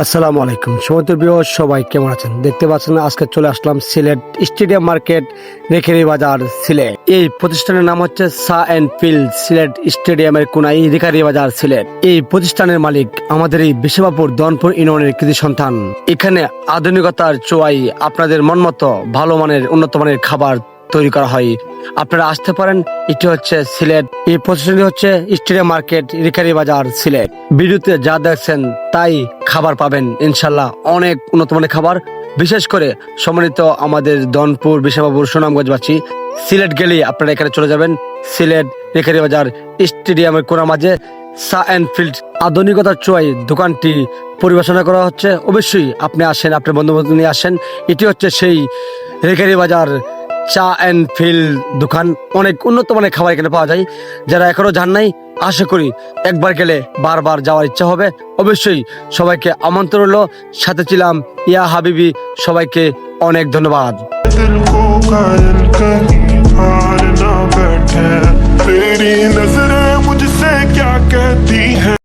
আসসালামু আলাইকুম সমুদ্র প্রিয় সবাই কেমন আছেন? দেখতে পাচ্ছেন আজকে চলে আসলাম সিলেট স্টেডিয়াম মার্কেট রেখেরি বাজার সিলেট। এই প্রতিষ্ঠানের নাম হচ্ছে সা এন্ড ফিল্ড সিলেট স্টেডিয়ামের কোনায় রেখারি বাজার সিলেট। এই প্রতিষ্ঠানের মালিক আমাদের এই বিশ্ববাপুর দনপুর ইউনিয়নের কৃতি সন্তান। এখানে আধুনিকতার চোয়াই আপনাদের মন মতো ভালো মানের উন্নত মানের খাবার তৈরি করা হয়। আপনারা আসতে পারেন। এটি হচ্ছে সিলেট, এই প্রতিষ্ঠানটি হচ্ছে স্টেডিয়াম মার্কেট রেখারি বাজার সিলেট। ভিডিওতে যা দেখছেন তাই খাবার পাবেন ইনশাল্লাহ, অনেক উন্নত মানের খাবার। বিশেষ করে সম্মানিত আমাদের দনপুর বিশাবাবুর সুনামগঞ্জবাসী, সিলেট গেলেই আপনারা এখানে চলে যাবেন। সিলেট রেখারি বাজার স্টেডিয়ামের কোনার মাঝে সা এন্ড ফিল্ড আধুনিকতার চোয়াই দোকানটি পরিবেশনা করা হচ্ছে। অবশ্যই আপনি আসেন, আপনার বন্ধু বান্ধব নিয়ে আসেন। এটি হচ্ছে সেই রেখারি বাজার চা এন্ড ফিল্ড দোকান। অনেক উন্নত মানের খাবার এখানে পাওয়া যায়। যারা এখনো যান নাই, আশা করি একবার গেলে বারবার যাওয়ার ইচ্ছা হবে। অবশ্যই সবাইকে আমন্ত্রণ রইল। সাথে ছিলাম ইয়া হাবিবি। সবাইকে অনেক ধন্যবাদ। दिल को कायल कहीं हार ना बैठे, तेरी नजरें मुझसे क्या कहती हैं।